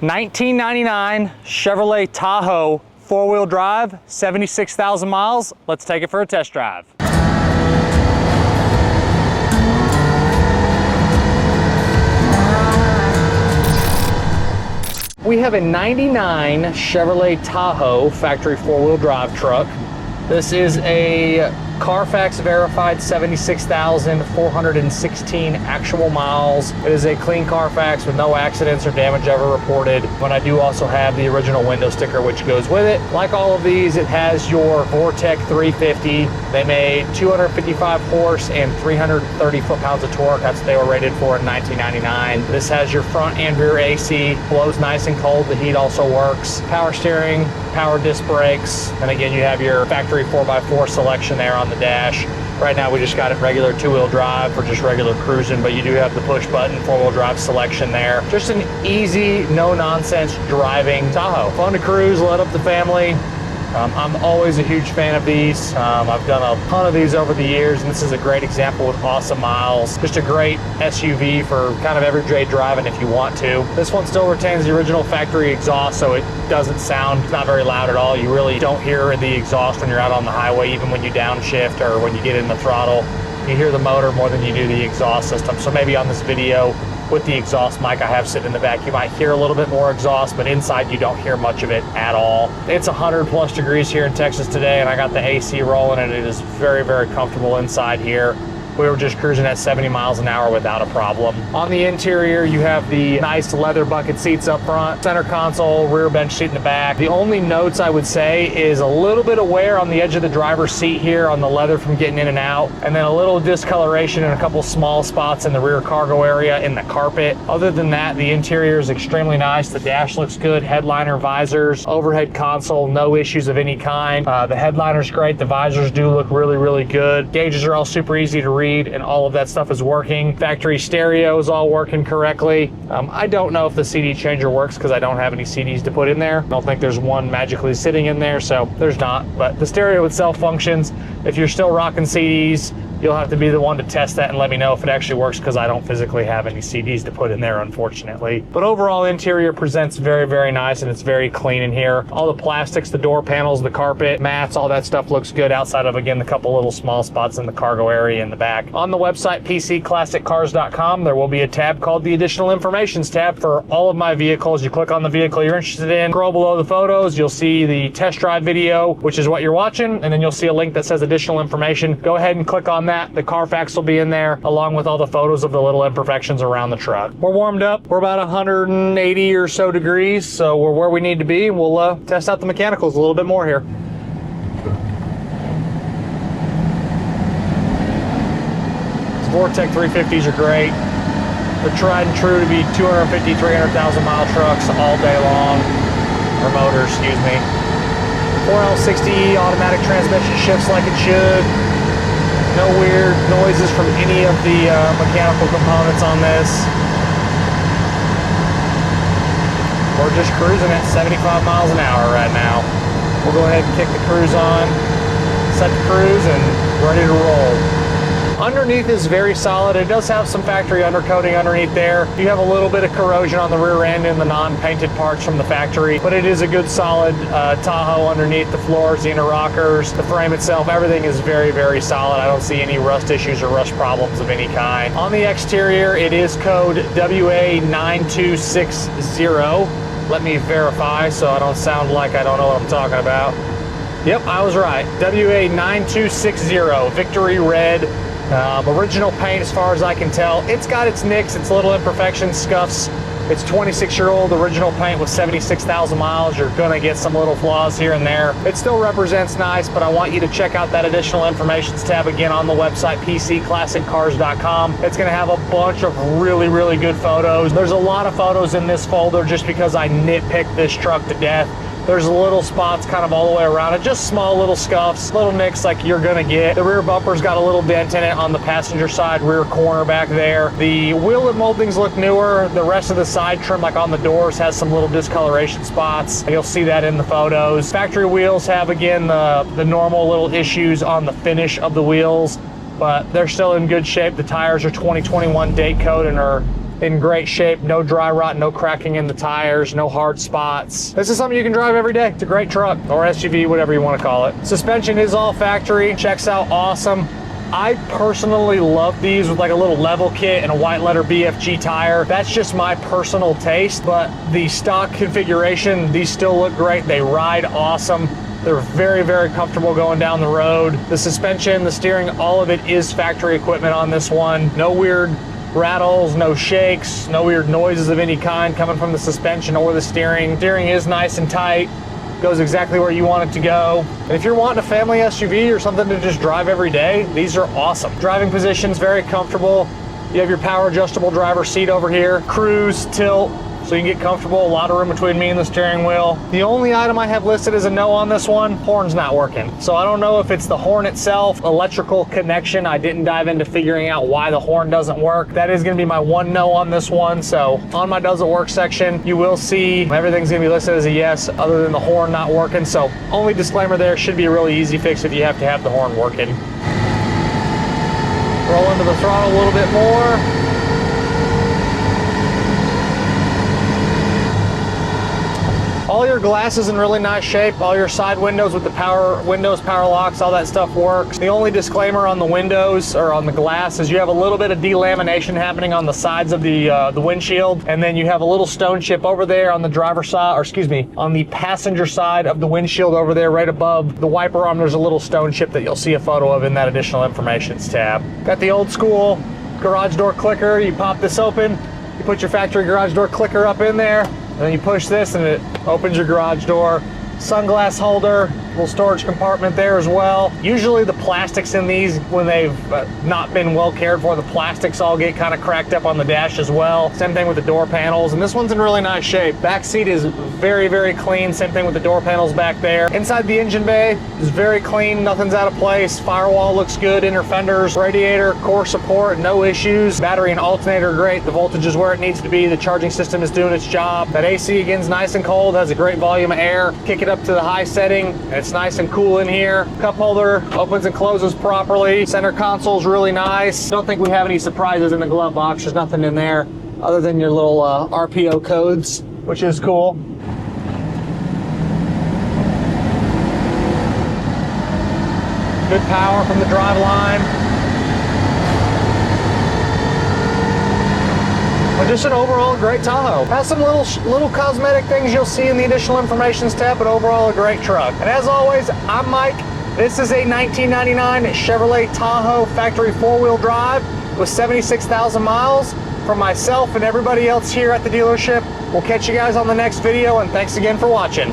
1999 Chevrolet Tahoe, 4-wheel drive, 76,000 miles. Let's take it for a test drive. We have a 99 Chevrolet Tahoe factory 4-wheel drive truck. This is a Carfax verified 76,416 actual miles. It is a clean Carfax with no accidents or damage ever reported. But I do also have the original window sticker which goes with it. Like all of these, it has your Vortec 350. They made 255 horse and 330 foot-pounds of torque. That's what they were rated for in 1999. This has your front and rear AC, blows nice and cold. The heat also works. Power steering, power disc brakes, and again you have your factory 4x4 selection there on the dash. Right now we just got it regular 2-wheel drive for just regular cruising, but you do have the push button 4-wheel drive selection there. Just an easy, no nonsense driving Tahoe. Fun to cruise, let up the family. I'm always a huge fan of these. I've done a ton of these over the years, and this is a great example with awesome miles. Just a great SUV for kind of everyday driving if you want to. This one still retains the original factory exhaust, so it doesn't sound not very loud at all. You really don't hear the exhaust when you're out on the highway, even when you downshift or when you get in the throttle. You hear the motor more than you do the exhaust system. So maybe on this video, with the exhaust mic I have sitting in the back, you might hear a little bit more exhaust, but inside you don't hear much of it at all. It's 100+ degrees here in Texas today, and I got the AC rolling, and it is very, very comfortable inside here. We were just cruising at 70 miles an hour without a problem. On the interior, you have the nice leather bucket seats up front, center console, rear bench seat in the back. The only notes I would say is a little bit of wear on the edge of the driver's seat here on the leather from getting in and out, and then a little discoloration in a couple small spots in the rear cargo area in the carpet. Other than that, the interior is extremely nice. The dash looks good, headliner, visors, overhead console, no issues of any kind. The headliner's great, the visors do look really, really good. Gauges are all super easy to read, and all of that stuff is working. Factory stereo is all working correctly. I don't know if the CD changer works because I don't have any CDs to put in there. I don't think there's one magically sitting in there, so there's not. But the stereo itself functions. If you're still rocking CDs, you'll have to be the one to test that and let me know if it actually works, because I don't physically have any CDs to put in there, unfortunately. But overall, interior presents very, very nice, and it's very clean in here. All the plastics, the door panels, the carpet, mats, all that stuff looks good outside of, again, the couple little small spots in the cargo area in the back. On the website, pcclassiccars.com, there will be a tab called the Additional Informations tab for all of my vehicles. You click on the vehicle you're interested in, scroll below the photos, you'll see the test drive video, which is what you're watching, and then you'll see a link that says Additional Information. Go ahead and click on that. The Carfax will be in there, along with all the photos of the little imperfections around the truck. We're warmed up. We're about 180 or so degrees, so we're where we need to be. We'll test out the mechanicals a little bit more here. These Vortec 350s are great. They're tried and true to be 250, 300,000 mile trucks all day long, or motors, excuse me. 4L60 automatic transmission shifts like it should. No weird noises from any of the mechanical components on this. We're just cruising at 75 miles an hour right now. We'll go ahead and kick the cruise on, set the cruise, and ready to roll. Underneath is very solid. It does have some factory undercoating underneath there. You have a little bit of corrosion on the rear end and the non-painted parts from the factory, but it is a good solid Tahoe underneath. The floors, the inner rockers, the frame itself, everything is very, very solid. I don't see any rust issues or rust problems of any kind. On the exterior, it is code WA9260. Let me verify so I don't sound like I don't know what I'm talking about. Yep, I was right. WA9260, Victory Red. Original paint as far as I can tell. It's got its nicks, its little imperfections, scuffs. It's 26-year-old original paint with 76,000 miles. You're gonna get some little flaws here and there. It still represents nice, but I want you to check out that Additional Information tab again on the website, pcclassiccars.com. It's gonna have a bunch of really, really good photos. There's a lot of photos in this folder just because I nitpicked this truck to death. There's little spots kind of all the way around it, just small little scuffs, little nicks like you're gonna get. The rear bumper's got a little dent in it on the passenger side rear corner back there. The wheel lip moldings look newer. The rest of the side trim, like on the doors, has some little discoloration spots. You'll see that in the photos. Factory wheels have, again, the normal little issues on the finish of the wheels, but they're still in good shape. The tires are 2021 date code and are in great shape, no dry rot, no cracking in the tires, no hard spots. This is something you can drive every day. It's a great truck, or SUV, whatever you want to call it. Suspension is all factory, checks out awesome. I personally love these with like a little level kit and a white letter BFG tire. That's just my personal taste, but the stock configuration, these still look great. They ride awesome. They're very, very comfortable going down the road. The suspension, the steering, all of it is factory equipment on this one. No weird rattles, no shakes, no weird noises of any kind coming from the suspension or the steering. Steering is nice and tight. Goes exactly where you want it to go. And if you're wanting a family SUV or something to just drive every day, these are awesome. Driving position's very comfortable. You have your power adjustable driver's seat over here, cruise, tilt, so you can get comfortable. A lot of room between me and the steering wheel. The only item I have listed as a no on this one, horn's not working. So I don't know if it's the horn itself, electrical connection. I didn't dive into figuring out why the horn doesn't work. That is gonna be my one no on this one. So on my doesn't work section, you will see everything's gonna be listed as a yes, other than the horn not working. So only disclaimer there, should be a really easy fix if you have to have the horn working. Roll into the throttle a little bit more. All your glass is in really nice shape. All your side windows with the power windows, power locks, all that stuff works. The only disclaimer on the windows or on the glass is you have a little bit of delamination happening on the sides of the windshield, and then you have a little stone chip over there on the driver's side, or excuse me, on the passenger side of the windshield over there, right above the wiper arm. There's a little stone chip that you'll see a photo of in that additional informations tab. Got the old school garage door clicker. You pop this open, you put your factory garage door clicker up in there. And then you push this and it opens your garage door. Sunglass holder, little storage compartment there as well. Usually the plastics in these, when they've not been well cared for, the plastics all get kind of cracked up on the dash as well. Same thing with the door panels, and this one's in really nice shape. Back seat is very, very clean. Same thing with the door panels back there. Inside the engine bay is very clean, nothing's out of place. Firewall looks good, inner fenders, radiator, core support, no issues. Battery and alternator great. The voltage is where it needs to be. The charging system is doing its job. That AC again is nice and cold, has a great volume of air. Kick it up to the high setting, and it's nice and cool in here. Cup holder opens and closes properly. Center console's really nice. Don't think we have any surprises in the glove box. There's nothing in there other than your little RPO codes, which is cool. Good power from the drive line. But just an overall great Tahoe. Has some little cosmetic things you'll see in the additional information tab, but overall a great truck. And as always, I'm Mike. This is a 1999 Chevrolet Tahoe factory four-wheel drive with 76,000 miles. From myself and everybody else here at the dealership, we'll catch you guys on the next video, and thanks again for watching.